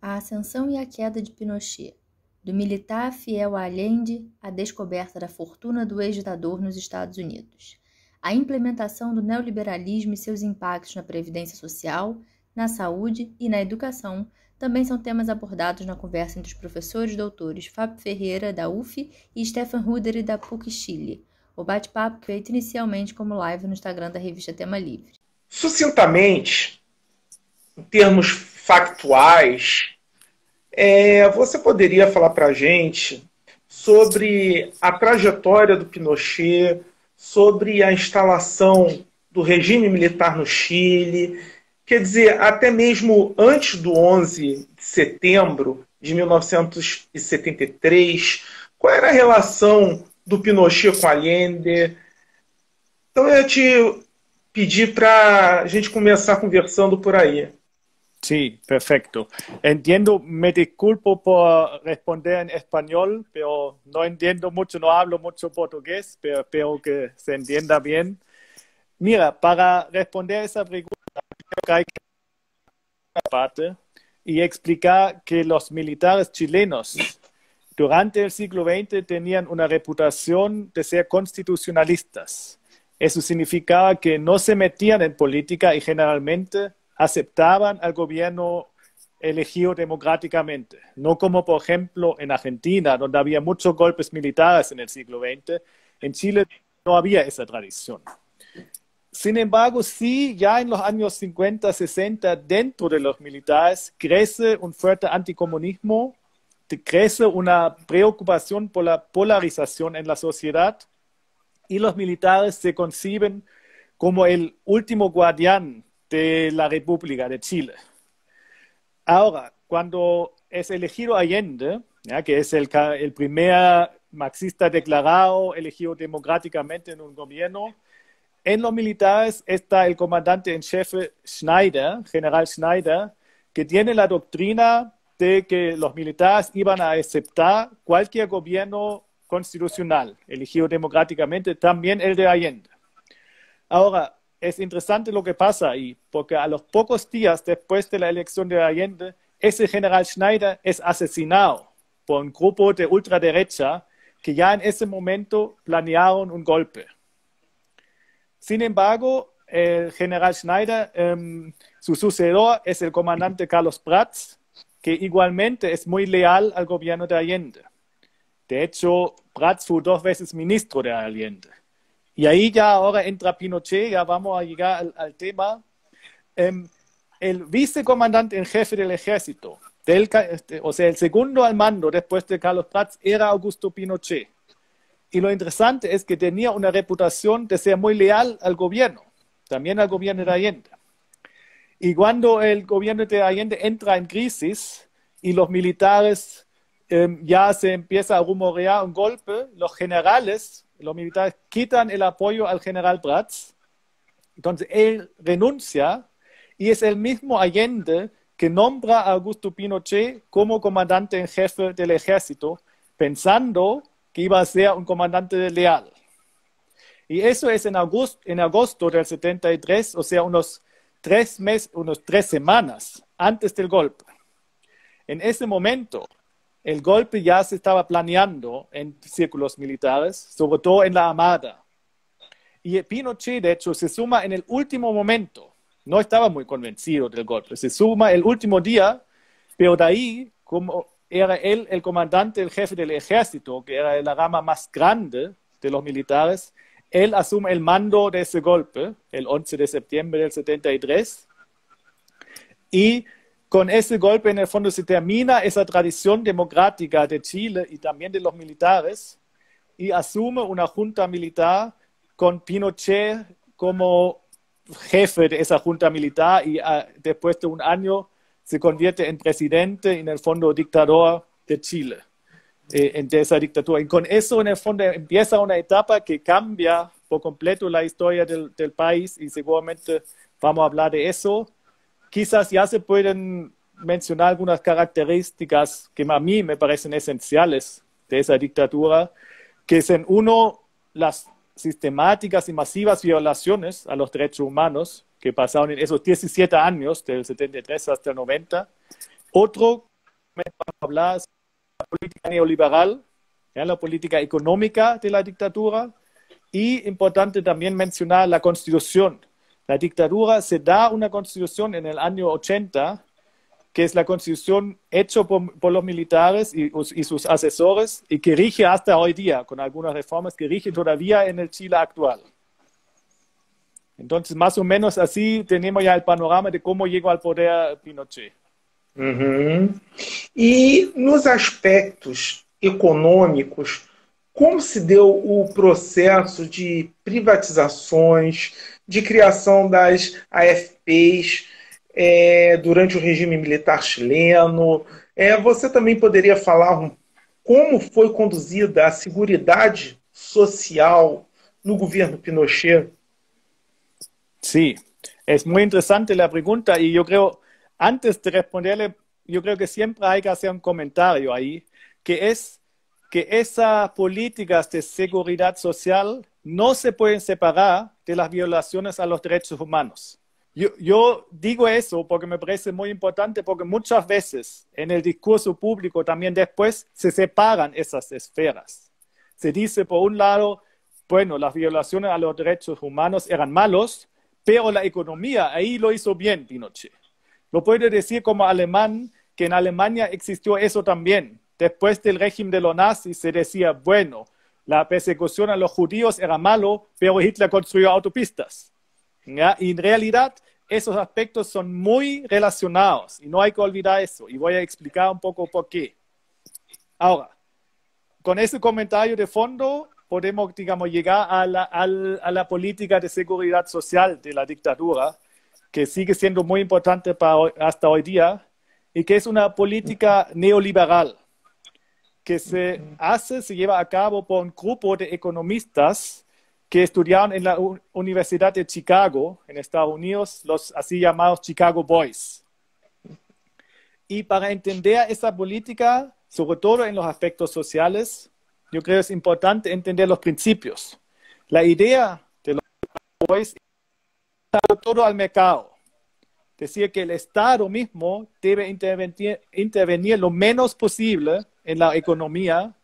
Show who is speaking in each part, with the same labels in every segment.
Speaker 1: A ascensão e a queda de Pinochet, do militar fiel a Allende à descoberta da fortuna do ex-ditador nos Estados Unidos. A implementação do neoliberalismo e seus impactos na previdência social, na saúde e na educação também são temas abordados na conversa entre os professores doutores Fábio Ferreira, da UF, e Stefan Ruderi, da PUC-Chile. O bate-papo feito inicialmente como live no Instagram da revista Tema Livre.
Speaker 2: Sucintamente, em termos factuais, você poderia falar para a gente sobre a trajetória do Pinochet, sobre a instalação do regime militar no Chile, quer dizer, até mesmo antes do 11 de setembro de 1973, qual era a relação do Pinochet com Allende? Então eu ia te pedir para a gente começar conversando por aí.
Speaker 3: Sí, perfecto. Entiendo, me disculpo por responder en español, pero no entiendo mucho, no hablo mucho portugués, pero espero que se entienda bien. Mira, para responder esa pregunta, creo que hay que parte y explicar que los militares chilenos durante el siglo XX tenían una reputación de ser constitucionalistas. Eso significaba que no se metían en política y generalmente aceptaban al gobierno elegido democráticamente. No como, por ejemplo, en Argentina, donde había muchos golpes militares en el siglo XX. En Chile no había esa tradición. Sin embargo, sí, ya en los años 50, 60, dentro de los militares, crece un fuerte anticomunismo, crece una preocupación por la polarización en la sociedad y los militares se conciben como el último guardián de la República de Chile. Ahora, cuando es elegido Allende, ¿ya?, que es el primer marxista declarado, elegido democráticamente en un gobierno, en los militares está el comandante en jefe Schneider, general Schneider, que tiene la doctrina de que los militares iban a aceptar cualquier gobierno constitucional, elegido democráticamente, también el de Allende. Ahora, es interesante lo que pasa ahí, porque a los pocos días después de la elección de Allende, ese general Schneider es asesinado por un grupo de ultraderecha que ya en ese momento planearon un golpe. Sin embargo, el general Schneider, su sucesor es el comandante Carlos Prats, que igualmente es muy leal al gobierno de Allende. De hecho, Prats fue 2 veces ministro de Allende. Y ahí ya ahora entra Pinochet, ya vamos a llegar al tema. El vicecomandante en jefe del ejército, o sea, el segundo al mando después de Carlos Prats, era Augusto Pinochet. Y lo interesante es que tenía una reputación de ser muy leal al gobierno, también al gobierno de Allende. Y cuando el gobierno de Allende entra en crisis y los militares ya se empieza a rumorear un golpe, los generales, los militares quitan el apoyo al general Prats, entonces él renuncia y es el mismo Allende que nombra a Augusto Pinochet como comandante en jefe del ejército, pensando que iba a ser un comandante leal. Y eso es en agosto del 73, o sea, unos 3 semanas antes del golpe. En ese momento, el golpe ya se estaba planeando en círculos militares, sobre todo en la Armada. Y Pinochet, de hecho, se suma en el último momento. No estaba muy convencido del golpe. Se suma el último día, pero de ahí, como era él el comandante, el jefe del ejército, que era la rama más grande de los militares, él asume el mando de ese golpe, el 11 de septiembre del 73. Y con ese golpe, en el fondo, se termina esa tradición democrática de Chile y también de los militares y asume una junta militar con Pinochet como jefe de esa junta militar y después de un año se convierte en presidente y en el fondo dictador de Chile, de esa dictadura. Y con eso, en el fondo, empieza una etapa que cambia por completo la historia del país y seguramente vamos a hablar de eso. Quizás ya se pueden mencionar algunas características que a mí me parecen esenciales de esa dictadura, que son, uno, las sistemáticas y masivas violaciones a los derechos humanos que pasaron en esos 17 años, del 73 hasta el 90. Otro, hablar sobre la política neoliberal, ¿ya? La política económica de la dictadura, y importante también mencionar la constitución. La dictadura se da una constitución en el año 80, que es la constitución hecha por los militares y sus asesores, y que rige hasta hoy día, con algunas reformas que rige todavía en el Chile actual. Entonces, más o menos así tenemos ya el panorama de cómo llegó al poder Pinochet.
Speaker 2: Uhum. E nos aspectos econômicos, como se deu o processo de privatizações, de criação das AFPs durante o regime militar chileno? Você também poderia falar como foi conduzida a seguridade social no governo Pinochet?
Speaker 3: Sí, es muy interesante la pregunta y yo creo, antes de responderle, yo creo que siempre hay que hacer un comentario ahí, que es que esas políticas de seguridad social no se pueden separar de las violaciones a los derechos humanos. Yo digo eso porque me parece muy importante, porque muchas veces en el discurso público también después se separan esas esferas. Se dice, por un lado, bueno, las violaciones a los derechos humanos eran malos, pero la economía ahí lo hizo bien Pinochet. Lo puedo decir como alemán, que en Alemania existió eso también. Después del régimen de los nazis se decía, bueno, la persecución a los judíos era malo, pero Hitler construyó autopistas. ¿Ya? Y en realidad esos aspectos son muy relacionados y no hay que olvidar eso. Y voy a explicar un poco por qué. Ahora, con ese comentario de fondo podemos, digamos, llegar a la política de seguridad social de la dictadura, que sigue siendo muy importante hasta hoy día, y que es una política neoliberal, que se lleva a cabo por un grupo de economistas que estudiaron en la Universidad de Chicago, en Estados Unidos, los así llamados Chicago Boys. Y para entender esa política, sobre todo en los aspectos sociales, yo creo que es importante entender los principios. La idea de los Boys es dar todo al mercado. Decir que el Estado mismo debe intervenir lo menos posible en la economía,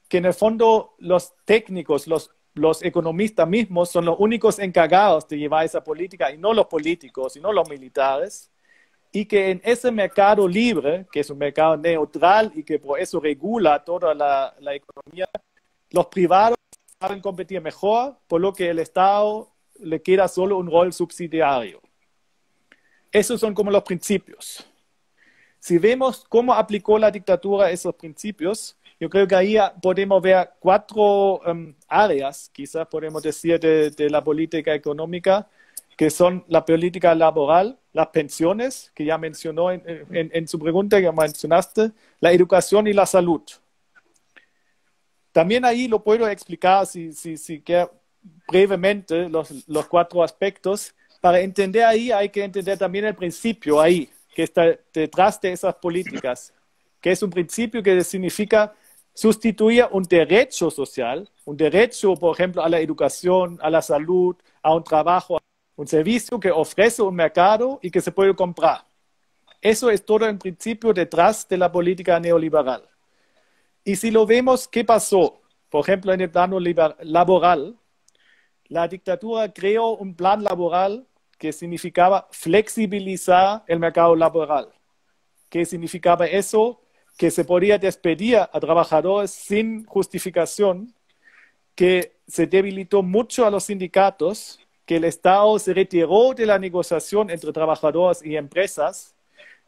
Speaker 3: que en el fondo los técnicos, los economistas mismos son los únicos encargados de llevar esa política y no los políticos y no los militares, y que en ese mercado libre, que es un mercado neutral y que por eso regula toda la economía, los privados saben competir mejor, por lo que el Estado le queda solo un rol subsidiario. Esos son como los principios. Si vemos cómo aplicó la dictadura esos principios, yo creo que ahí podemos ver cuatro áreas, quizás podemos decir, de la política económica, que son la política laboral, las pensiones, que ya mencionó en su pregunta, que mencionaste, la educación y la salud. También ahí lo puedo explicar, si quiere, brevemente, los cuatro aspectos. Para entender ahí hay que entender también el principio ahí, que está detrás de esas políticas, que es un principio que significa sustituir un derecho social, un derecho, por ejemplo, a la educación, a la salud, a un trabajo, un servicio que ofrece un mercado y que se puede comprar. Eso es todo el principio detrás de la política neoliberal. Y si lo vemos, ¿qué pasó? Por ejemplo, en el plano laboral, la dictadura creó un plan laboral que significaba flexibilizar el mercado laboral. ¿Qué significaba eso? Que se podía despedir a trabajadores sin justificación, que se debilitó mucho a los sindicatos, que el Estado se retiró de la negociación entre trabajadores y empresas,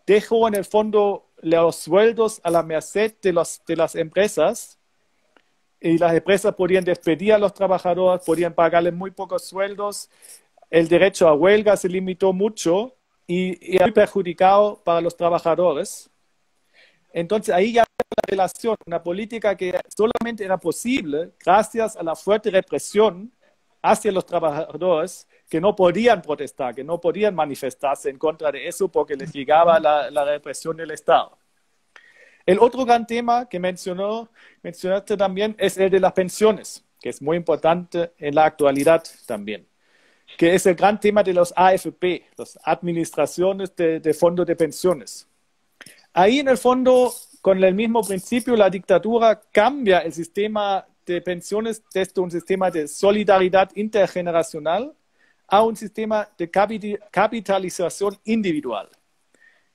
Speaker 3: dejó en el fondo los sueldos a la merced de las empresas, y las empresas podían despedir a los trabajadores, podían pagarles muy pocos sueldos, el derecho a huelga se limitó mucho y era muy perjudicado para los trabajadores. Entonces ahí ya hay una relación, una política que solamente era posible gracias a la fuerte represión hacia los trabajadores que no podían protestar, que no podían manifestarse en contra de eso porque les llegaba la represión del Estado. El otro gran tema que mencionaste también es el de las pensiones, que es muy importante en la actualidad también, que es el gran tema de los AFP, las administraciones de fondos de pensiones. Ahí en el fondo, con el mismo principio, la dictadura cambia el sistema de pensiones desde un sistema de solidaridad intergeneracional a un sistema de capitalización individual.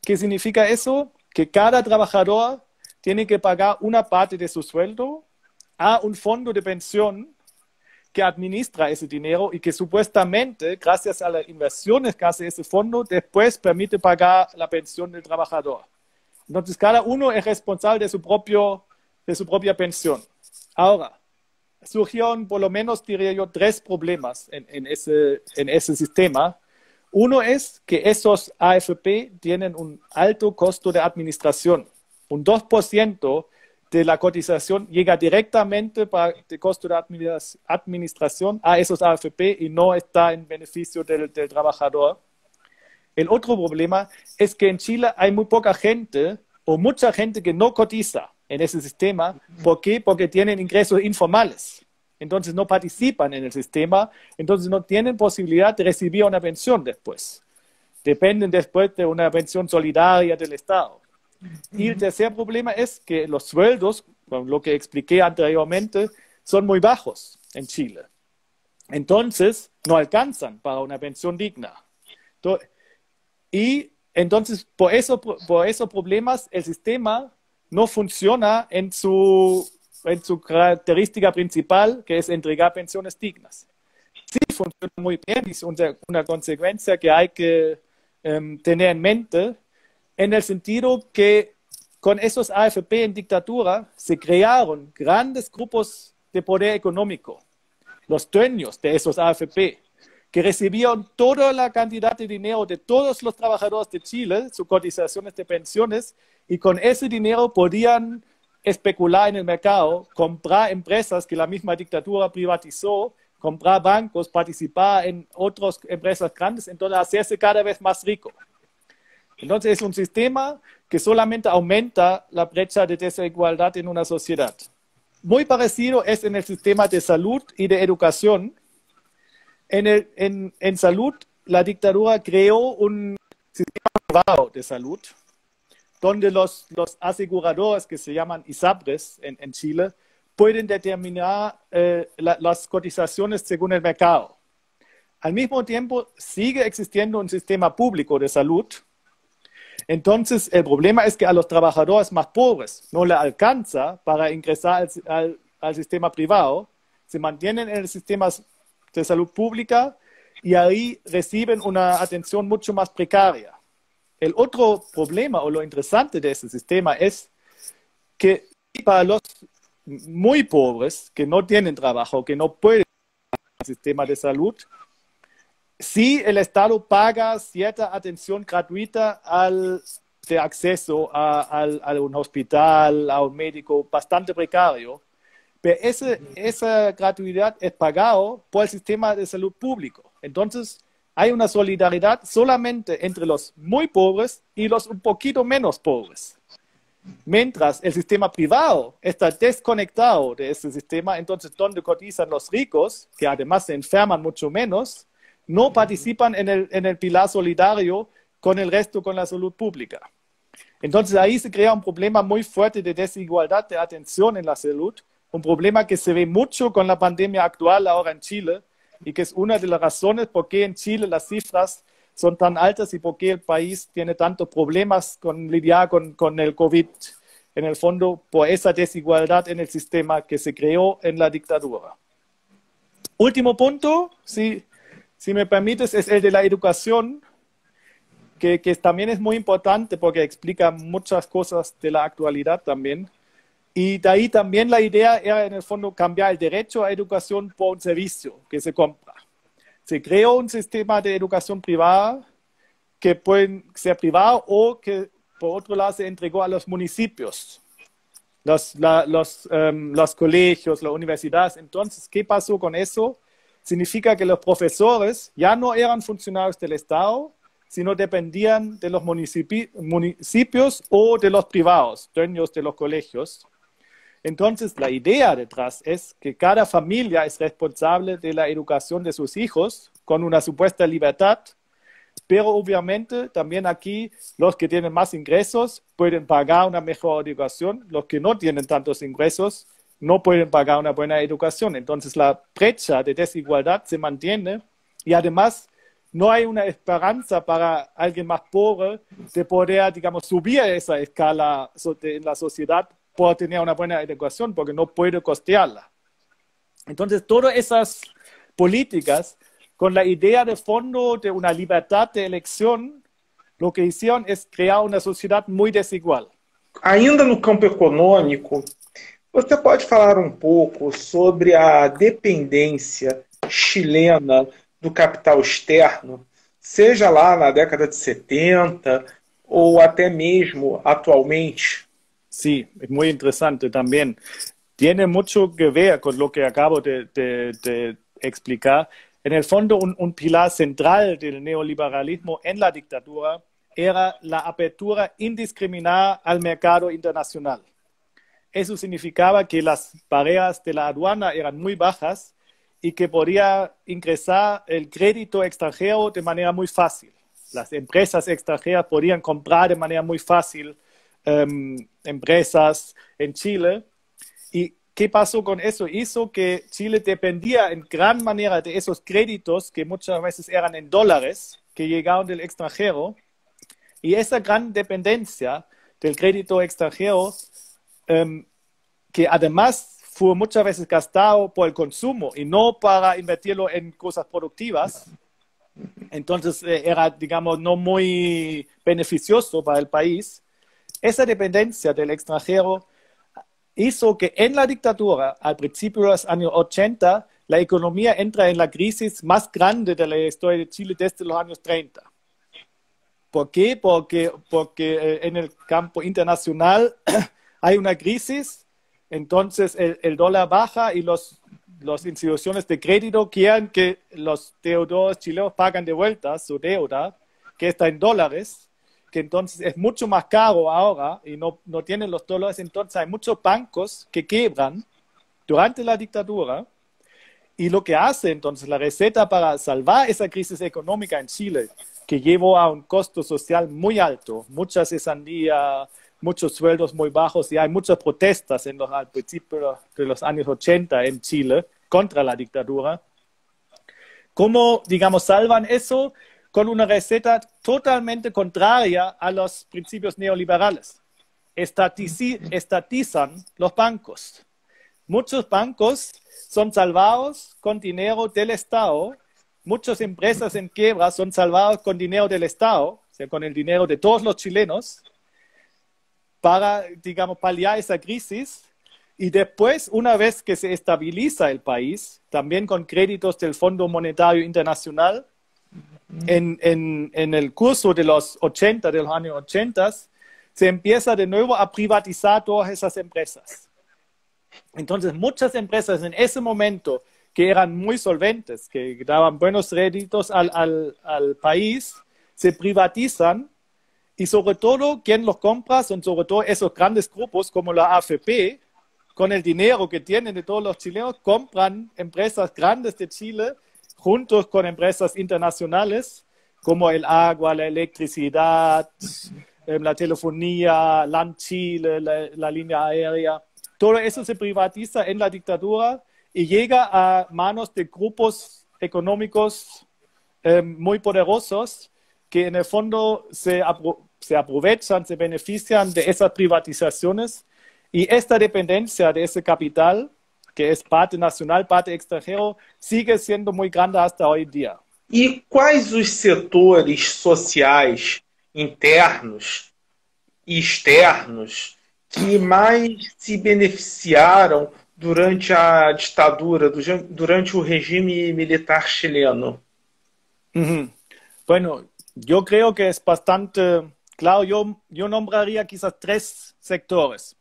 Speaker 3: ¿Qué significa eso? Que cada trabajador tiene que pagar una parte de su sueldo a un fondo de pensión que administra ese dinero y que supuestamente, gracias a las inversiones que hace ese fondo, después permite pagar la pensión del trabajador. Entonces, cada uno es responsable de su propia pensión. Ahora, surgieron por lo menos, diría yo, 3 problemas en ese sistema. Uno es que esos AFP tienen un alto costo de administración. Un 2% de la cotización llega directamente para el costo de administración a esos AFP y no está en beneficio del trabajador. El otro problema es que en Chile hay muy poca gente o mucha gente que no cotiza en ese sistema. ¿Por qué? Porque tienen ingresos informales. Entonces no participan en el sistema, entonces no tienen posibilidad de recibir una pensión después. Dependen después de una pensión solidaria del Estado. Y el tercer problema es que los sueldos, lo que expliqué anteriormente, son muy bajos en Chile. Entonces no alcanzan para una pensión digna. Y entonces por esos problemas el sistema no funciona en su característica principal, que es entregar pensiones dignas. Sí funciona muy bien, es una consecuencia que hay que tener en mente, en el sentido que con esos AFP en dictadura se crearon grandes grupos de poder económico, los dueños de esos AFP, que recibieron toda la cantidad de dinero de todos los trabajadores de Chile, sus cotizaciones de pensiones, y con ese dinero podían especular en el mercado, comprar empresas que la misma dictadura privatizó, comprar bancos, participar en otras empresas grandes, entonces hacerse cada vez más rico. Entonces es un sistema que solamente aumenta la brecha de desigualdad en una sociedad. Muy parecido es en el sistema de salud y de educación. En salud, la dictadura creó un sistema privado de salud, donde los aseguradores, que se llaman ISAPRES en Chile, pueden determinar las cotizaciones según el mercado. Al mismo tiempo, sigue existiendo un sistema público de salud. Entonces, el problema es que a los trabajadores más pobres no les alcanza para ingresar al sistema privado, se mantienen en el sistema de salud pública y ahí reciben una atención mucho más precaria. El otro problema o lo interesante de ese sistema es que para los muy pobres que no tienen trabajo, que no pueden ir al sistema de salud, sí el Estado paga cierta atención gratuita de acceso a un hospital, a un médico bastante precario, pero esa gratuidad es pagada por el sistema de salud público. Entonces, hay una solidaridad solamente entre los muy pobres y los un poquito menos pobres. Mientras el sistema privado está desconectado de ese sistema, entonces donde cotizan los ricos, que además se enferman mucho menos, no participan en el pilar solidario con el resto, con la salud pública. Entonces ahí se crea un problema muy fuerte de desigualdad de atención en la salud, un problema que se ve mucho con la pandemia actual ahora en Chile y que es una de las razones por qué en Chile las cifras son tan altas y por qué el país tiene tantos problemas con lidiar con el COVID, en el fondo por esa desigualdad en el sistema que se creó en la dictadura. Último punto, si me permites, es el de la educación, que también es muy importante porque explica muchas cosas de la actualidad también. Y de ahí también la idea era en el fondo cambiar el derecho a educación por un servicio que se compra. Se creó un sistema de educación privada que puede ser privado o que por otro lado se entregó a los municipios, los colegios, las universidades. Entonces, ¿qué pasó con eso? Significa que los profesores ya no eran funcionarios del Estado, sino dependían de los municipios o de los privados, dueños de los colegios. Entonces, la idea detrás es que cada familia es responsable de la educación de sus hijos con una supuesta libertad, pero obviamente también aquí los que tienen más ingresos pueden pagar una mejor educación, los que no tienen tantos ingresos no pueden pagar una buena educación. Entonces la brecha de desigualdad se mantiene y además no hay una esperanza para alguien más pobre de poder, digamos, subir esa escala en la sociedad por tener una buena educación, porque no puede costearla. Entonces, todas esas políticas, con la idea de fondo de una libertad de elección, lo que hicieron es crear una sociedad muy desigual.
Speaker 2: Ainda no campo econômico, você pode falar um pouco sobre a dependência chilena do capital externo, seja lá na década de 70 ou até mesmo atualmente?
Speaker 3: Sí, es muy interesante también. Tiene mucho que ver con lo que acabo de explicar. En el fondo, un pilar central del neoliberalismo en la dictadura era la apertura indiscriminada al mercado internacional. Eso significaba que las barreras de la aduana eran muy bajas y que podía ingresar el crédito extranjero de manera muy fácil. Las empresas extranjeras podían comprar de manera muy fácil empresas en Chile. ¿Y qué pasó con eso? Hizo que Chile dependía en gran manera de esos créditos que muchas veces eran en dólares que llegaban del extranjero. Y esa gran dependencia del crédito extranjero, que además fue muchas veces gastado por el consumo y no para invertirlo en cosas productivas, entonces era, digamos, no muy beneficioso para el país. Esa dependencia del extranjero hizo que en la dictadura, al principio de los años 80, la economía entra en la crisis más grande de la historia de Chile desde los años 30. ¿Por qué? Porque en el campo internacional hay una crisis, entonces el dólar baja y las instituciones de crédito quieren que los deudores chilenos paguen de vuelta su deuda, que está en dólares, que entonces es mucho más caro ahora y no tienen los dólares. Entonces hay muchos bancos que quiebran durante la dictadura y lo que hace entonces la receta para salvar esa crisis económica en Chile, que llevó a un costo social muy alto, mucha cesantía, muchos sueldos muy bajos y hay muchas protestas al principio de los años 80 en Chile contra la dictadura. ¿Cómo, digamos, salvan eso? Con una receta totalmente contraria a los principios neoliberales. Estatizan los bancos. Muchos bancos son salvados con dinero del Estado. Muchas empresas en quiebra son salvadas con dinero del Estado, o sea, con el dinero de todos los chilenos, para, digamos, paliar esa crisis. Y después, una vez que se estabiliza el país, también con créditos del Fondo Monetario Internacional, en el curso de los 80, de los años 80, se empieza de nuevo a privatizar todas esas empresas. Entonces, muchas empresas en ese momento que eran muy solventes, que daban buenos réditos al país, se privatizan y sobre todo, quien los compra son sobre todo esos grandes grupos como la AFP, con el dinero que tienen de todos los chilenos, compran empresas grandes de Chile juntos con empresas internacionales como el agua, la electricidad, la telefonía, LAN Chile, la línea aérea. Todo eso se privatiza en la dictadura y llega a manos de grupos económicos muy poderosos que en el fondo se aprovechan, se benefician de esas privatizaciones y esta dependencia de ese capital, que es parte nacional, parte extranjero, sigue siendo muy grande hasta hoy en día.
Speaker 2: E quais os setores sociais internos e externos que mais se beneficiaram durante a ditadura, durante o regime militar chileno?
Speaker 3: Bueno, yo creo que es bastante claro. Yo nombraría quizás 3 sectores.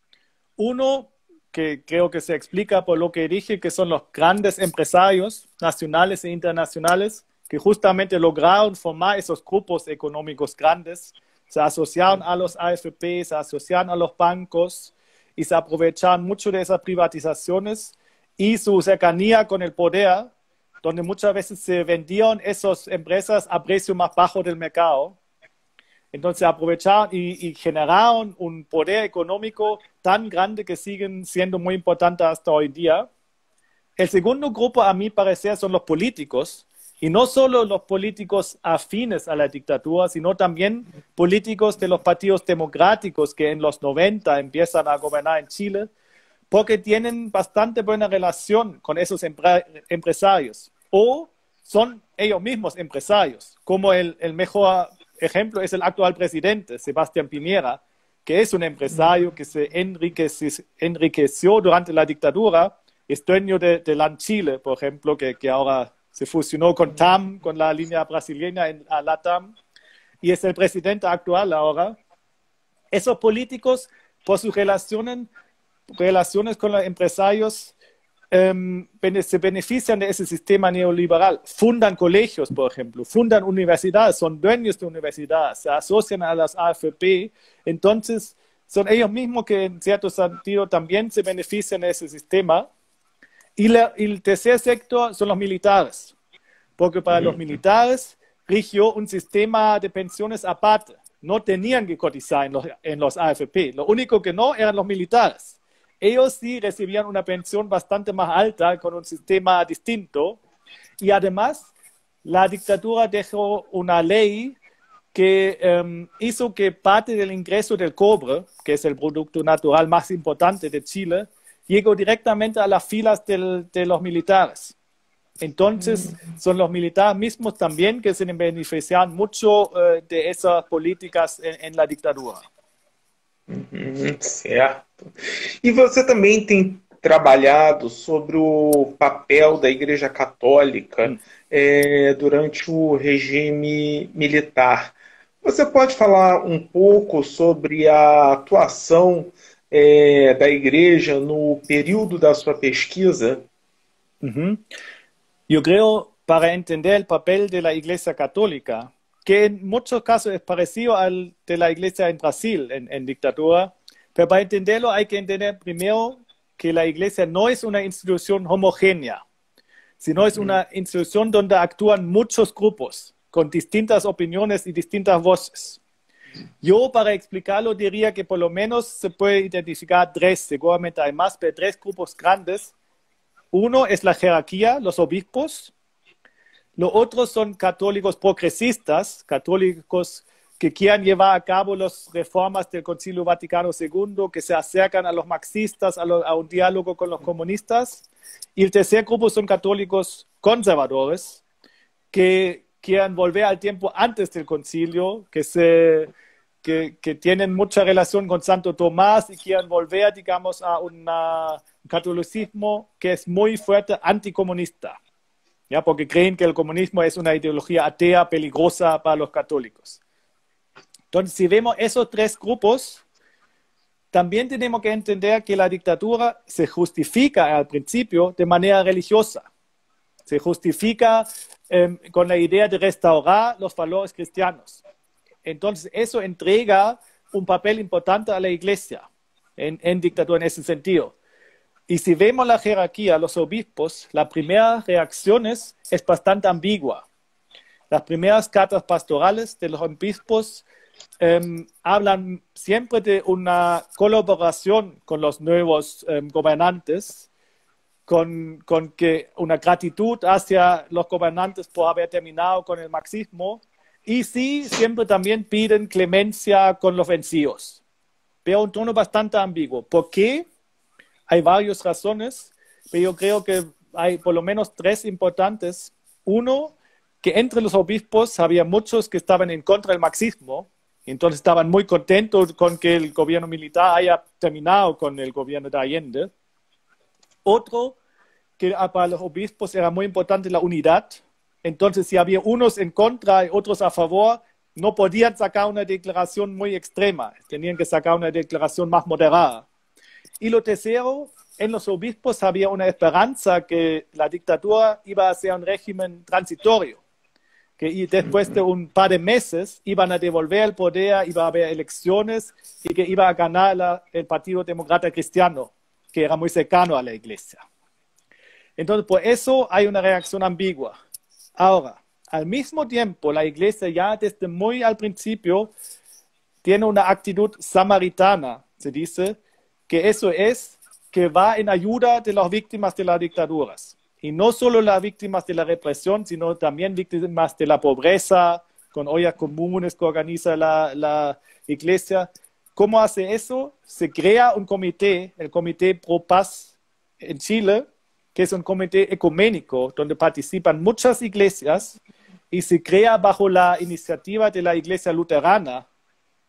Speaker 3: Uno, que creo que se explica por lo que dije, que son los grandes empresarios nacionales e internacionales que justamente lograron formar esos grupos económicos grandes, se asociaron a los AFP, se asociaron a los bancos y se aprovecharon mucho de esas privatizaciones y su cercanía con el poder donde muchas veces se vendían esas empresas a precio más bajo del mercado. Entonces aprovecharon y generaron un poder económico tan grande que siguen siendo muy importantes hasta hoy en día. El segundo grupo, a mi parecer, son los políticos, y no solo los políticos afines a la dictadura, sino también políticos de los partidos democráticos que en los 90 empiezan a gobernar en Chile, porque tienen bastante buena relación con esos empresarios, o son ellos mismos empresarios, como el mejor ejemplo es el actual presidente, Sebastián Piñera, que es un empresario que se enriqueció durante la dictadura, es dueño de LAN Chile, por ejemplo, que ahora se fusionó con TAM, con la línea brasileña a LATAM, y es el presidente actual ahora. Esos políticos, por sus relaciones con los empresarios, se benefician de ese sistema neoliberal. Fundan colegios, por ejemplo, fundan universidades, son dueños de universidades, se asocian a las AFP, entonces son ellos mismos que en cierto sentido también se benefician de ese sistema. Y el tercer sector son los militares, porque para los militares rigió un sistema de pensiones aparte. No tenían que cotizar en los AFP. Lo único que no eran los militares. Ellos sí recibían una pensión bastante más alta con un sistema distinto. Y además, la dictadura dejó una ley que hizo que parte del ingreso del cobre, que es el producto natural más importante de Chile, llegó directamente a las filas de los militares. Entonces, son los militares mismos también que se benefician mucho de esas políticas en la dictadura.
Speaker 2: Certo. E você também tem trabalhado sobre o papel da Igreja Católica durante o regime militar. Você pode falar um pouco sobre a atuação da Igreja no período da sua pesquisa?
Speaker 3: Yo creo, para entender el papel de la Iglesia Católica, que en muchos casos es parecido al de la Iglesia en Brasil, en dictadura, pero para entenderlo hay que entender primero que la Iglesia no es una institución homogénea, sino es una institución donde actúan muchos grupos con distintas opiniones y distintas voces. Yo, para explicarlo, diría que por lo menos se puede identificar tres, seguramente hay más, pero tres grupos grandes. Uno es la jerarquía, los obispos. Los otros son católicos progresistas, católicos que quieran llevar a cabo las reformas del Concilio Vaticano II, que se acercan a los marxistas, a un diálogo con los comunistas. Y el tercer grupo son católicos conservadores, que quieran volver al tiempo antes del concilio, que tienen mucha relación con Santo Tomás y quieran volver, digamos, a un catolicismo que es muy fuerte anticomunista, ¿ya? Porque creen que el comunismo es una ideología atea, peligrosa para los católicos. Entonces, si vemos esos tres grupos, también tenemos que entender que la dictadura se justifica al principio de manera religiosa. Se justifica con la idea de restaurar los valores cristianos. Entonces, eso entrega un papel importante a la Iglesia en dictadura en ese sentido. Y si vemos la jerarquía, los obispos, la primera reacción es bastante ambigua. Las primeras cartas pastorales de los obispos hablan siempre de una colaboración con los nuevos gobernantes, con que una gratitud hacia los gobernantes por haber terminado con el marxismo, y sí, siempre también piden clemencia con los vencidos. Pero un tono bastante ambiguo. ¿Por qué? Hay varias razones, pero yo creo que hay por lo menos tres importantes. Uno, que entre los obispos había muchos que estaban en contra del marxismo, y entonces estaban muy contentos con que el gobierno militar haya terminado con el gobierno de Allende. Otro, que para los obispos era muy importante la unidad. Entonces, si había unos en contra y otros a favor, no podían sacar una declaración muy extrema, tenían que sacar una declaración más moderada. Y lo tercero, en los obispos había una esperanza que la dictadura iba a ser un régimen transitorio, que después de un par de meses iban a devolver el poder, iba a haber elecciones y que iba a ganar el Partido Demócrata Cristiano, que era muy cercano a la Iglesia. Entonces, por eso hay una reacción ambigua. Ahora, al mismo tiempo, la iglesia ya desde muy al principio tiene una actitud samaritana, se dice, que eso es que va en ayuda de las víctimas de las dictaduras. Y no solo las víctimas de la represión, sino también víctimas de la pobreza, con ollas comunes que organiza la iglesia. ¿Cómo hace eso? Se crea un comité, el Comité Pro Paz en Chile, que es un comité ecuménico donde participan muchas iglesias y se crea bajo la iniciativa de la iglesia luterana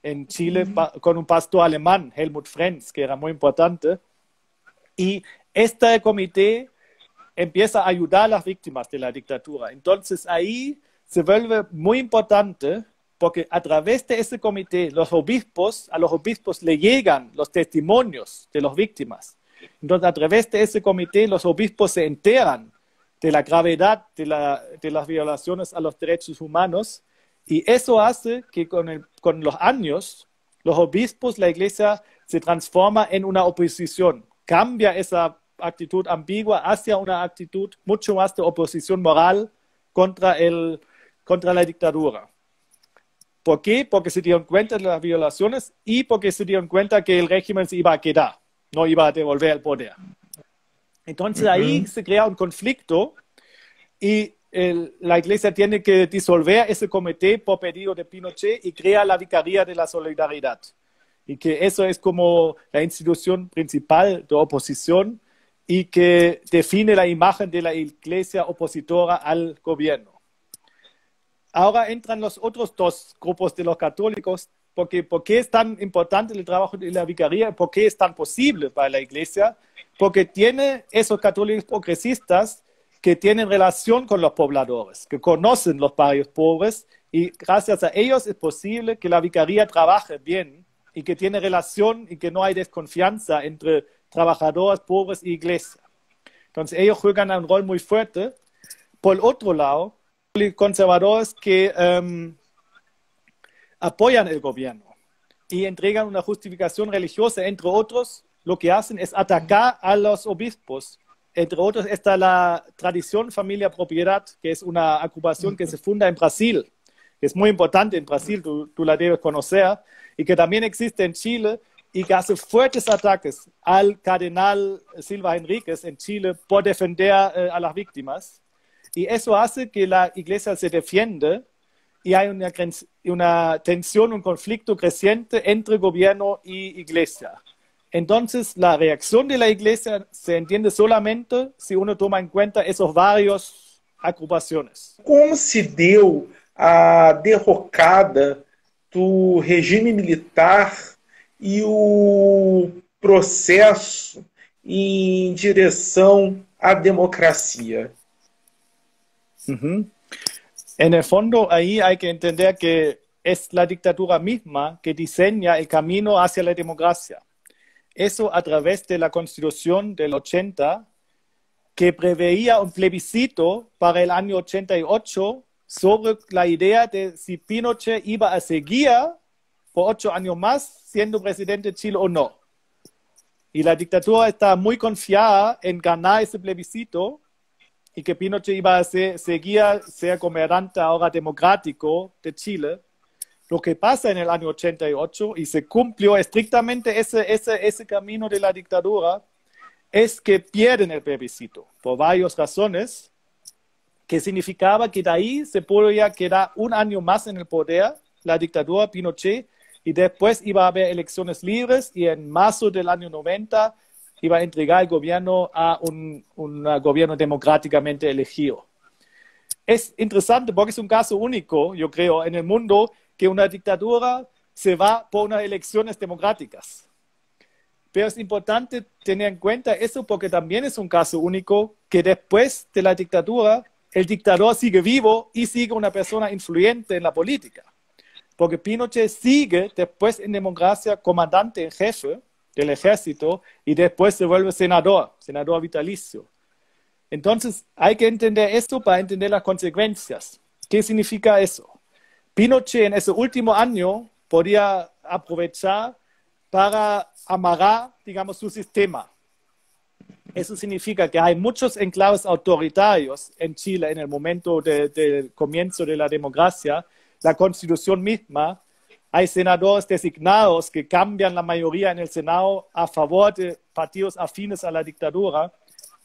Speaker 3: en Chile con un pastor alemán, Helmut Frenz, que era muy importante. Y este comité empieza a ayudar a las víctimas de la dictadura. Entonces ahí se vuelve muy importante porque a través de ese comité a los obispos le llegan los testimonios de las víctimas. Entonces a través de ese comité los obispos se enteran de la gravedad de las violaciones a los derechos humanos y eso hace que con los años los obispos, la iglesia se transforma en una oposición, cambia esa actitud ambigua hacia una actitud mucho más de oposición moral contra la dictadura. ¿Por qué? Porque se dieron cuenta de las violaciones y porque se dieron cuenta que el régimen se iba a quedar, no iba a devolver el poder. Entonces ahí se crea un conflicto y la iglesia tiene que disolver ese comité por pedido de Pinochet y crea la Vicaría de la Solidaridad. Y que eso es como la institución principal de oposición y que define la imagen de la iglesia opositora al gobierno. Ahora entran los otros dos grupos de los católicos, porque ¿por qué es tan importante el trabajo de la vicaría? ¿Por qué es tan posible para la iglesia? Porque tiene esos católicos progresistas que tienen relación con los pobladores, que conocen los barrios pobres y gracias a ellos es posible que la vicaría trabaje bien y que tiene relación y que no hay desconfianza entre trabajadores pobres y iglesia. Entonces ellos juegan un rol muy fuerte. Por el otro lado, conservadores que apoyan el gobierno y entregan una justificación religiosa, entre otros, lo que hacen es atacar a los obispos. Entre otros está la tradición familia propiedad, que es una agrupación que se funda en Brasil, que es muy importante en Brasil, tú la debes conocer, y que también existe en Chile, y que hace fuertes ataques al cardenal Silva Enríquez en Chile por defender a las víctimas. Y eso hace que la iglesia se defiende y hay una tensión, un conflicto creciente entre gobierno y iglesia. Entonces, la reacción de la iglesia se entiende solamente si uno toma en cuenta esos varios agrupaciones.
Speaker 2: Como se deu a derrocada do regime militar e o processo em direção à democracia?
Speaker 3: En el fondo, ahí hay que entender que es la dictadura misma que diseña el camino hacia la democracia. Eso a través de la Constitución del 80, que preveía un plebiscito para el año 88 sobre la idea de si Pinochet iba a seguir por 8 años más siendo presidente de Chile o no. Y la dictadura está muy confiada en ganar ese plebiscito y que Pinochet iba a ser gobernante ahora democrático de Chile. Lo que pasa en el año 88, y se cumplió estrictamente ese camino de la dictadura, es que pierden el plebiscito por varias razones, que significaba que de ahí se podía quedar un año más en el poder la dictadura Pinochet y después iba a haber elecciones libres y en marzo del año 90 iba a entregar el gobierno a un gobierno democráticamente elegido. Es interesante porque es un caso único, yo creo, en el mundo que una dictadura se va por unas elecciones democráticas. Pero es importante tener en cuenta eso porque también es un caso único que después de la dictadura el dictador sigue vivo y sigue una persona influyente en la política. Porque Pinochet sigue después en democracia comandante en jefe del ejército y después se vuelve senador vitalicio. Entonces hay que entender esto para entender las consecuencias. ¿Qué significa eso? Pinochet en ese último año podía aprovechar para amarrar, digamos, su sistema. Eso significa que hay muchos enclaves autoritarios en Chile en el momento del comienzo de la democracia. La Constitución misma, hay senadores designados que cambian la mayoría en el Senado a favor de partidos afines a la dictadura.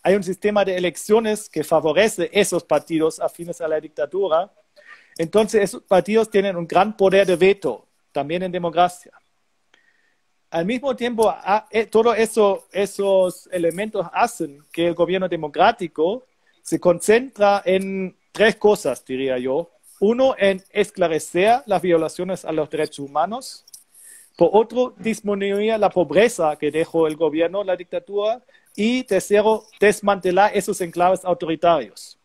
Speaker 3: Hay un sistema de elecciones que favorece esos partidos afines a la dictadura. Entonces, esos partidos tienen un gran poder de veto, también en democracia. Al mismo tiempo, todos esos elementos hacen que el gobierno democrático se concentra en tres cosas, diría yo. Uno, en esclarecer las violaciones a los derechos humanos. Por otro, disminuir la pobreza que dejó el gobierno, la dictadura. Y tercero, desmantelar esos enclaves autoritarios.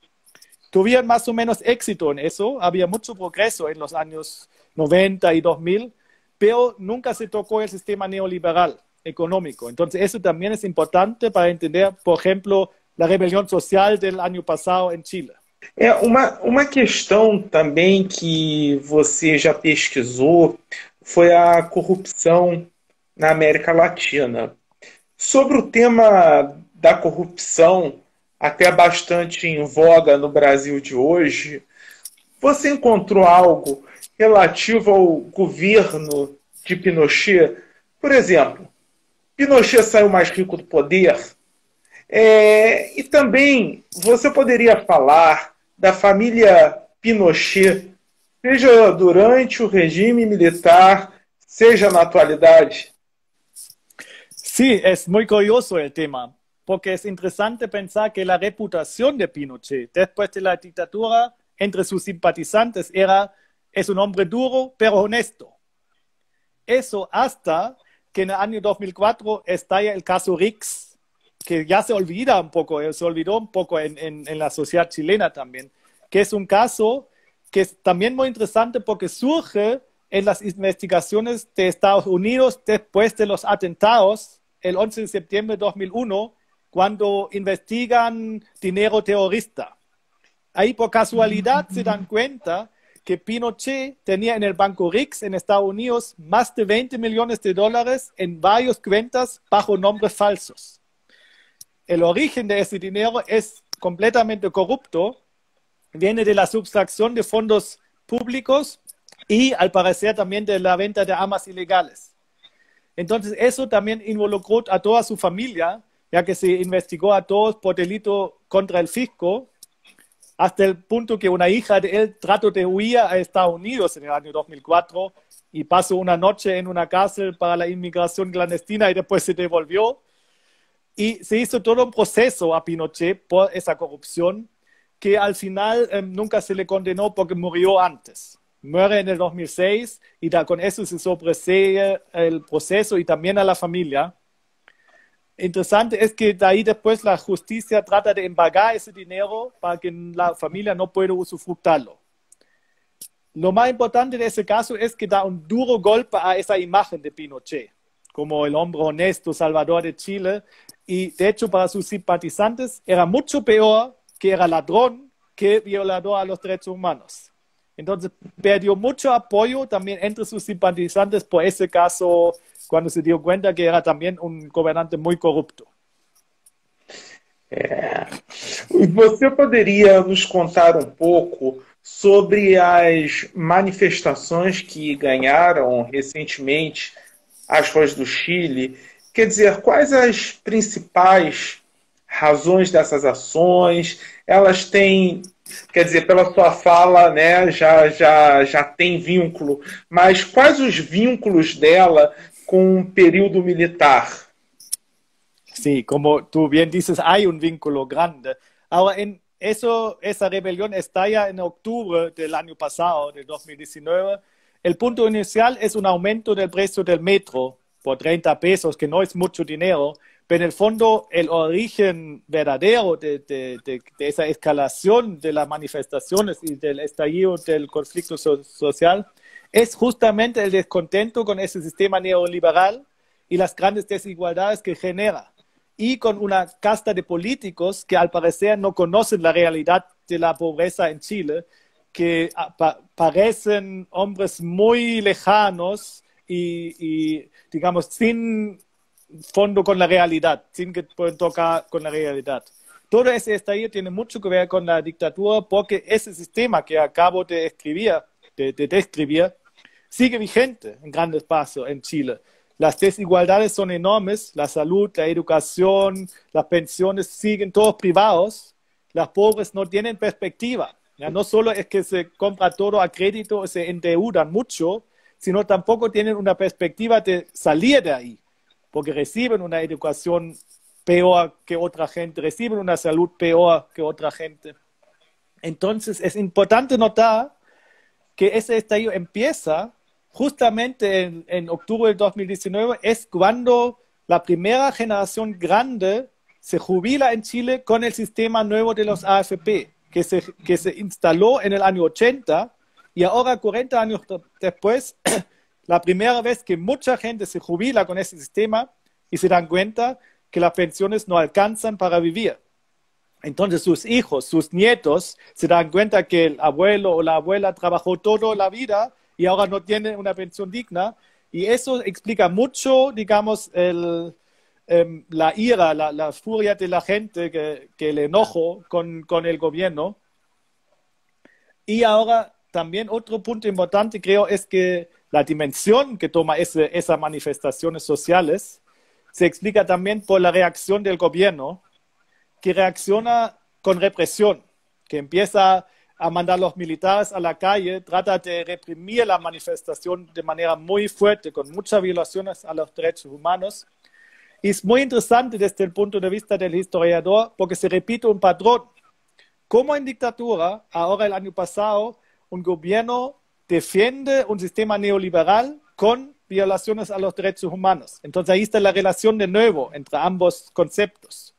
Speaker 3: Tuvieron más o menos éxito en eso. Había mucho progreso en los años 90 y 2000. Pero nunca se tocó el sistema neoliberal económico. Entonces, eso también es importante para entender, por ejemplo, la rebelión social del año pasado en Chile.
Speaker 2: Uma questão também que você já pesquisou foi a corrupção na América Latina. Sobre o tema da corrupção, até bastante em voga no Brasil de hoje, você encontrou algo relativo ao governo de Pinochet? Por exemplo, Pinochet saiu mais rico do poder? E também você poderia falar da família Pinochet, seja durante o regime militar, seja na actualidade?
Speaker 3: Sí, es muy curioso el tema, porque es interesante pensar que la reputación de Pinochet después de la dictadura entre sus simpatizantes es un hombre duro pero honesto. Eso hasta que en el año 2004 estalla el caso Rix, que ya se olvida un poco, se olvidó un poco en la sociedad chilena también, que es un caso que es también muy interesante porque surge en las investigaciones de Estados Unidos después de los atentados el 11 de septiembre de 2001, cuando investigan dinero terrorista. Ahí por casualidad se dan cuenta que Pinochet tenía en el Banco Rix en Estados Unidos más de 20 millones de dólares en varias cuentas bajo nombres falsos. El origen de ese dinero es completamente corrupto, viene de la sustracción de fondos públicos y al parecer también de la venta de armas ilegales. Entonces eso también involucró a toda su familia, ya que se investigó a todos por delito contra el fisco, hasta el punto que una hija de él trató de huir a Estados Unidos en el año 2004 y pasó una noche en una cárcel para la inmigración clandestina y después se devolvió. Y se hizo todo un proceso a Pinochet por esa corrupción que al final nunca se le condenó porque murió antes. Muere en el 2006 y con eso se sobresegue el proceso y también a la familia. Interesante es que de ahí después la justicia trata de embargar ese dinero para que la familia no pueda usufructarlo. Lo más importante de ese caso es que da un duro golpe a esa imagen de Pinochet, como el hombre honesto, salvador de Chile, y de hecho para sus simpatizantes era mucho peor que era ladrón que violador a los derechos humanos. Entonces perdió mucho apoyo también entre sus simpatizantes por ese caso, cuando se dio cuenta que era también un gobernante muy corrupto.
Speaker 2: Você poderia nos contar um pouco sobre as manifestações que ganharam recentemente as ruas do Chile? Quer dizer, quais as principais razões dessas ações? Elas têm, quer dizer, pela sua fala, né, já tem vínculo, mas quais os vínculos dela con un periodo militar?
Speaker 3: Sí, como tú bien dices, hay un vínculo grande. Ahora, esa rebelión estalla en octubre del año pasado, de 2019. El punto inicial es un aumento del precio del metro por 30 pesos, que no es mucho dinero, pero en el fondo el origen verdadero de esa escalación de las manifestaciones y del estallido del conflicto social es justamente el descontento con ese sistema neoliberal y las grandes desigualdades que genera, y con una casta de políticos que al parecer no conocen la realidad de la pobreza en Chile, que parecen hombres muy lejanos y digamos, sin fondo con la realidad, sin que puedan tocar con la realidad. Todo ese estallido tiene mucho que ver con la dictadura porque ese sistema que acabo de describir sigue vigente en grandes pasos en Chile. Las desigualdades son enormes, la salud, la educación, las pensiones siguen todos privados, las pobres no tienen perspectiva. Ya no solo es que se compra todo a crédito o se endeudan mucho, sino tampoco tienen una perspectiva de salir de ahí, porque reciben una educación peor que otra gente, reciben una salud peor que otra gente. Entonces es importante notar que ese estallido empieza justamente en octubre del 2019, es cuando la primera generación grande se jubila en Chile con el sistema nuevo de los AFP, que se instaló en el año 80 y ahora 40 años después, la primera vez que mucha gente se jubila con ese sistema y se dan cuenta que las pensiones no alcanzan para vivir. Entonces sus hijos, sus nietos se dan cuenta que el abuelo o la abuela trabajó toda la vida y ahora no tiene una pensión digna. Y eso explica mucho, digamos, la ira, la furia de la gente, que el enojo con el gobierno. Y ahora también otro punto importante creo es que la dimensión que toma esas manifestaciones sociales se explica también por la reacción del gobierno, que reacciona con represión, que empieza a mandar a los militares a la calle, trata de reprimir la manifestación de manera muy fuerte, con muchas violaciones a los derechos humanos. Y es muy interesante desde el punto de vista del historiador, porque se repite un patrón. Como en dictadura, ahora el año pasado, un gobierno defiende un sistema neoliberal con violaciones a los derechos humanos. Entonces ahí está la relación de nuevo entre ambos conceptos.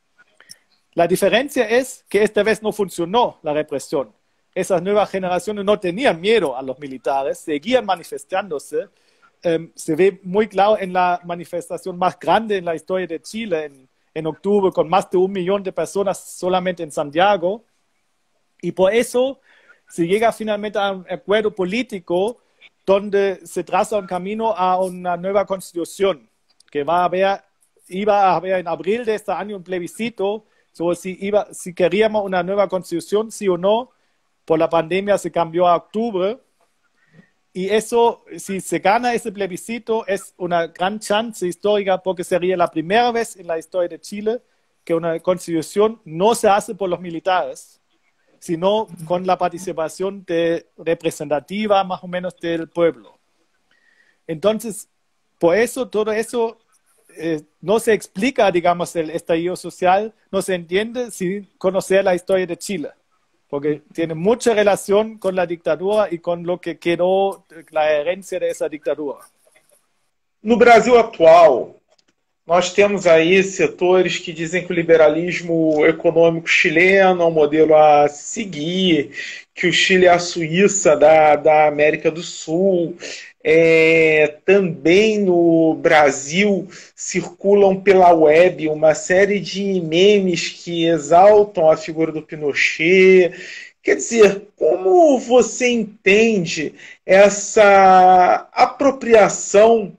Speaker 3: La diferencia es que esta vez no funcionó la represión. Esas nuevas generaciones no tenían miedo a los militares, seguían manifestándose. Se ve muy claro en la manifestación más grande en la historia de Chile, en octubre, con más de 1 millón de personas solamente en Santiago. Y por eso se llega finalmente a un acuerdo político donde se traza un camino a una nueva constitución, que iba a haber en abril de este año un plebiscito sobre si queríamos una nueva constitución, sí o no. Por la pandemia se cambió a octubre. Y eso, si se gana ese plebiscito, es una gran chance histórica porque sería la primera vez en la historia de Chile que una constitución no se hace por los militares, sino con la participación representativa más o menos del pueblo. Entonces, por eso, todo eso no se explica, digamos, el estallido social, no se entiende sin conocer la historia de Chile, porque tiene mucha relación con la dictadura y con lo que quedó la herencia de esa dictadura.
Speaker 2: No Brasil atual, nós temos aí setores que dizem que o liberalismo econômico chileno é um modelo a seguir, que o Chile é a Suíça da América do Sul. Também no Brasil circulam pela web uma série de memes que exaltam a figura do Pinochet. Quer dizer, como você entende essa apropriação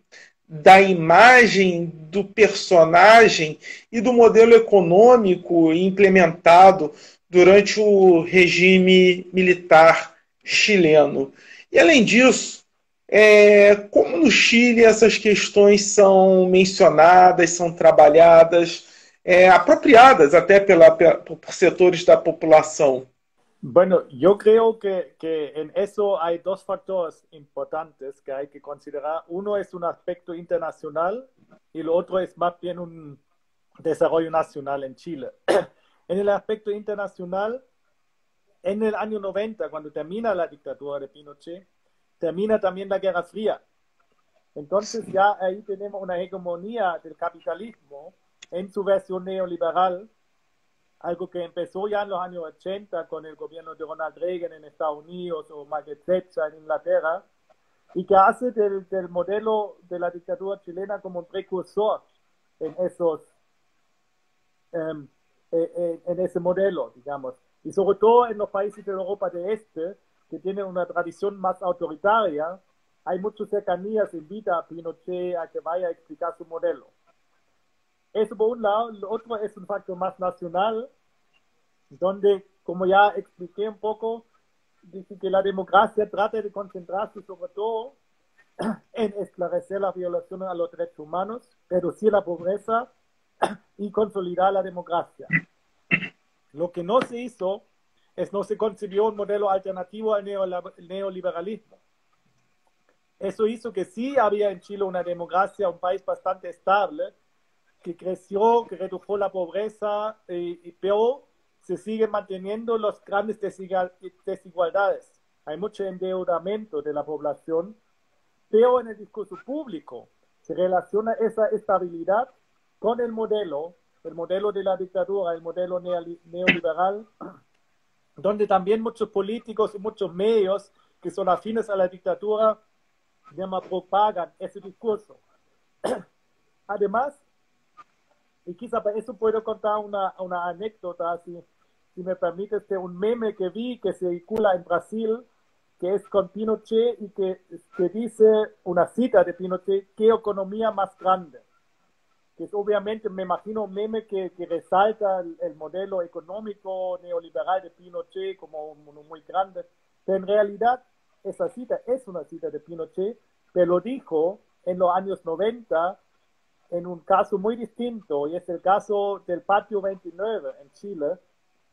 Speaker 2: da imagem do personagem e do modelo econômico implementado durante o regime militar chileno? E além disso, como no Chile essas questões são mencionadas, são trabalhadas, apropriadas até por setores da população?
Speaker 3: Bueno, yo creo que en eso hay dos factores importantes que hay que considerar. Uno es un aspecto internacional y lo otro es más bien un desarrollo nacional en Chile. En el aspecto internacional, en el año 90, cuando termina la dictadura de Pinochet, termina también la Guerra Fría. Entonces ya ahí tenemos una hegemonía del capitalismo en su versión neoliberal, algo que empezó ya en los años 80 con el gobierno de Ronald Reagan en Estados Unidos o Margaret Thatcher en Inglaterra, y que hace del modelo de la dictadura chilena como un precursor en ese modelo, digamos. Y sobre todo en los países de Europa de Este, que tienen una tradición más autoritaria, hay mucha cercanía, se invita a Pinochet a que vaya a explicar su modelo. Eso por un lado. Lo otro es un factor más nacional, donde, como ya expliqué un poco, dice que la democracia trata de concentrarse sobre todo en esclarecer las violaciones a los derechos humanos, reducir la pobreza y consolidar la democracia. Lo que no se hizo es no se concibió un modelo alternativo al neoliberalismo. Eso hizo que sí había en Chile una democracia, un país bastante estable, que creció, que redujo la pobreza, pero se siguen manteniendo las grandes desigualdades. Hay mucho endeudamiento de la población, pero en el discurso público se relaciona esa estabilidad con el modelo de la dictadura, el modelo neoliberal, donde también muchos políticos y muchos medios que son afines a la dictadura propagan ese discurso. Además, y quizá para eso puedo contar una anécdota, si me permites, de un meme que vi que se circula en Brasil, que es con Pinochet y que dice una cita de Pinochet: ¿qué economía más grande? Que es obviamente, me imagino, un meme que resalta el modelo económico neoliberal de Pinochet como uno muy grande, pero en realidad esa cita es una cita de Pinochet, pero lo dijo en los años 90 en un caso muy distinto, y es el caso del Patio 29 en Chile,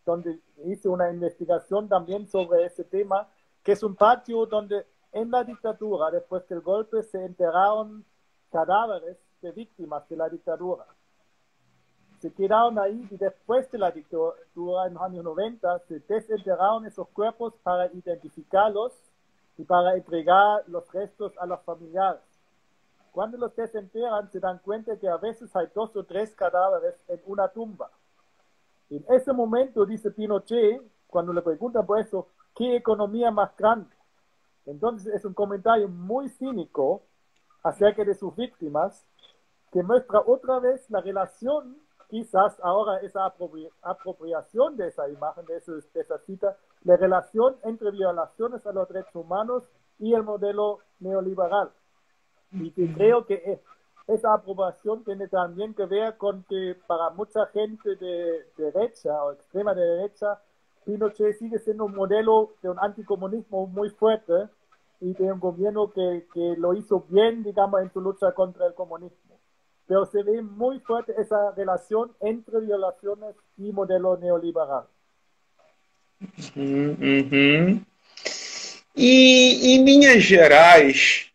Speaker 3: donde hice una investigación también sobre ese tema, que es un patio donde en la dictadura, después del golpe, se enterraron cadáveres de víctimas de la dictadura. Se quedaron ahí y después de la dictadura, en los años 90, se desenterraron esos cuerpos para identificarlos y para entregar los restos a los familiares. Cuando los desenterran, se dan cuenta que a veces hay 2 o 3 cadáveres en una tumba. Y en ese momento dice Pinochet, cuando le preguntan por eso, ¿qué economía más grande? Entonces es un comentario muy cínico acerca de sus víctimas, que muestra otra vez la relación, quizás ahora esa apropiación de esa imagen, de esa cita, la relación entre violaciones a los derechos humanos y el modelo neoliberal. Y que creo que esa aprobación tiene también que ver con que para mucha gente de derecha o extrema de derecha, Pinochet sigue siendo un modelo de un anticomunismo muy fuerte y de un gobierno que lo hizo bien, digamos, en su lucha contra el comunismo. Pero se ve muy fuerte esa relación entre violaciones y modelo neoliberal.
Speaker 2: Uhum. E em Minas Gerais,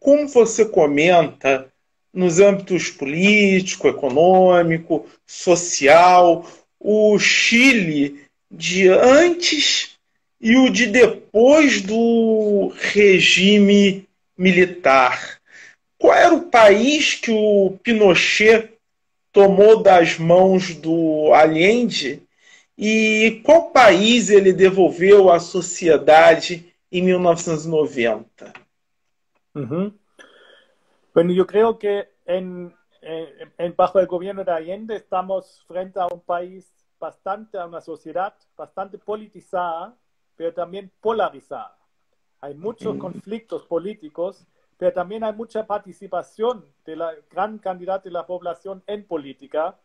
Speaker 2: como você comenta, nos âmbitos político, econômico, social, o Chile de antes e o de depois do regime militar. Qual era o país que o Pinochet tomou das mãos do Allende e qual país ele devolveu à sociedade em 1990?
Speaker 3: Uh-huh. Bueno, yo creo que bajo el gobierno de Allende estamos frente a un país a una sociedad bastante politizada, pero también polarizada. Hay muchos conflictos políticos, pero también hay mucha participación de la gran cantidad de la población en política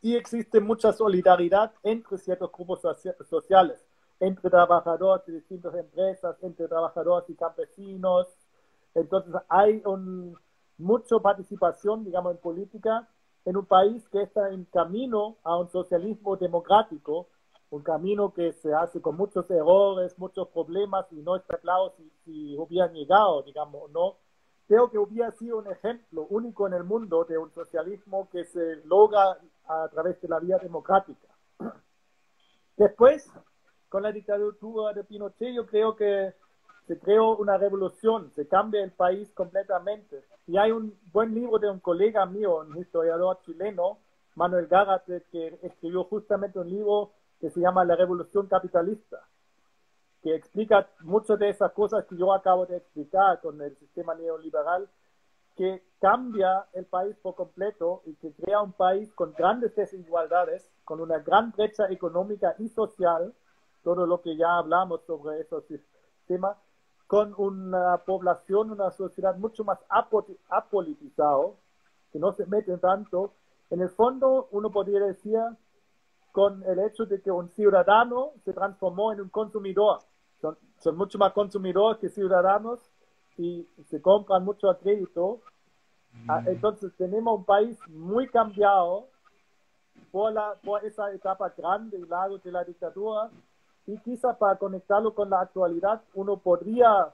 Speaker 3: y existe mucha solidaridad entre ciertos grupos sociales, entre trabajadores de distintas empresas, entre trabajadores y campesinos. Entonces hay mucha participación, digamos, en política en un país que está en camino a un socialismo democrático, un camino que se hace con muchos errores, muchos problemas, y no está claro si hubieran llegado, digamos, o no. Creo que hubiera sido un ejemplo único en el mundo de un socialismo que se logra a través de la vía democrática. Después, con la dictadura de Pinochet, yo creo que se creó una revolución, se cambia el país completamente. Y hay un buen libro de un colega mío, un historiador chileno, Manuel Gárate, que escribió justamente un libro que se llama La Revolución Capitalista, que explica muchas de esas cosas que yo acabo de explicar con el sistema neoliberal, que cambia el país por completo y que crea un país con grandes desigualdades, con una gran brecha económica y social, todo lo que ya hablamos sobre esos temas, con una población, una sociedad mucho más apolitizado, que no se meten tanto, en el fondo uno podría decir con el hecho de que un ciudadano se transformó en un consumidor. Son mucho más consumidores que ciudadanos y se compran mucho a crédito. Entonces tenemos un país muy cambiado por esa etapa grande y larga de la dictadura, y quizás para conectarlo con la actualidad uno podría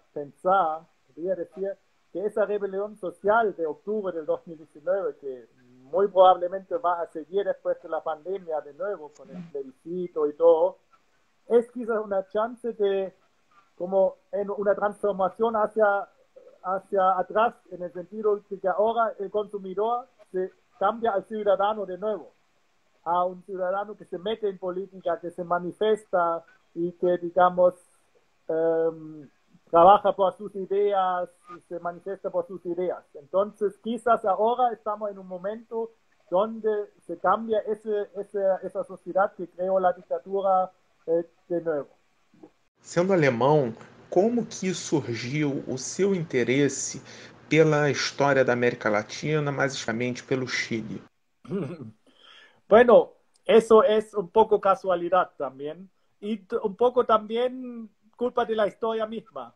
Speaker 3: decir que esa rebelión social de octubre del 2019, que muy probablemente va a seguir después de la pandemia de nuevo con el plebiscito y todo, es quizás una chance de como en una transformación hacia atrás, en el sentido de que ahora el consumidor se cambia al ciudadano de nuevo, a un ciudadano que se mete en política, que se manifiesta y que, digamos, trabaja por sus ideas, se manifiesta por sus ideas. Entonces, quizás ahora estamos en un momento donde se cambia esa sociedad que creó la dictadura de nuevo.
Speaker 2: Sendo alemão, como que surgiu o seu interesse pela história da América Latina, mais especificamente pelo Chile?
Speaker 3: Bueno, eso es un poco casualidad también, y un poco también culpa de la historia misma,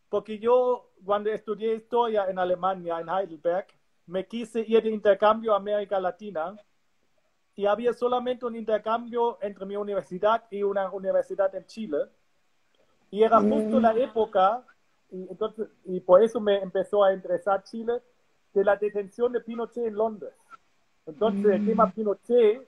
Speaker 3: porque yo cuando estudié historia en Alemania, en Heidelberg, me quise ir de intercambio a América Latina, y había solamente un intercambio entre mi universidad y una universidad en Chile, y era justo la época, y por eso me empezó a interesar Chile, de la detención de Pinochet en Londres. Entonces, el tema Pinochet,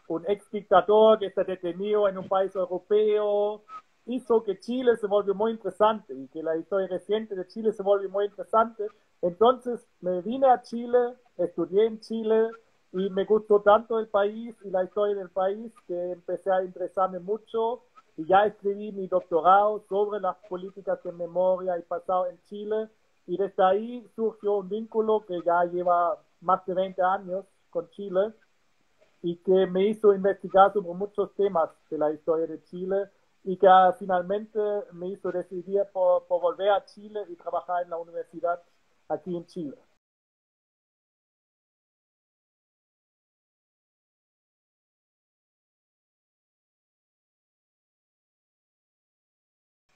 Speaker 3: un ex dictador que está detenido en un país europeo, hizo que Chile se volvió muy interesante y que la historia reciente de Chile se volvió muy interesante. Entonces, me vine a Chile, estudié en Chile y me gustó tanto el país y la historia del país que empecé a interesarme mucho y ya escribí mi doctorado sobre las políticas de memoria y pasado en Chile, y desde ahí surgió un vínculo que ya lleva más de 20 años con Chile y que me hizo investigar sobre muchos temas de la historia de Chile y que finalmente me hizo decidir por volver a Chile y trabajar en la universidad aquí en Chile.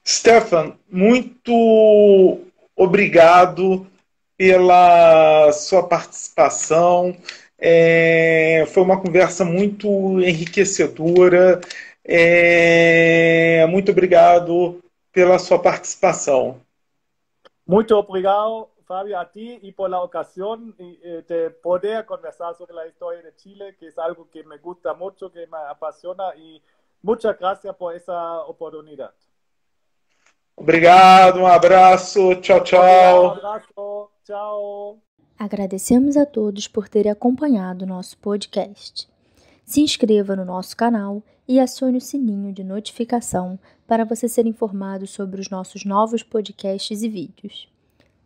Speaker 2: Stefan, muito obrigado pela sua participação. Foi uma conversa muito enriquecedora. Muito obrigado pela sua participação.
Speaker 3: Muito obrigado, Fabio, a ti y por la ocasión de poder conversar sobre la historia de Chile, que es algo que me gusta mucho, que me apasiona, y muchas gracias por esa oportunidad.
Speaker 2: Obrigado, um abraço, tchau, tchau.
Speaker 3: Um abraço, tchau.
Speaker 1: Agradecemos a todos por terem acompanhado o nosso podcast. Se inscreva no nosso canal e acione o sininho de notificação para você ser informado sobre os nossos novos podcasts e vídeos.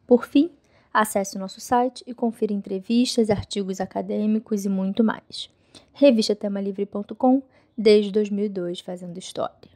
Speaker 1: Por fim, acesse o nosso site e confira entrevistas, artigos acadêmicos e muito mais. Revistatemalivre.com, desde 2002 fazendo história.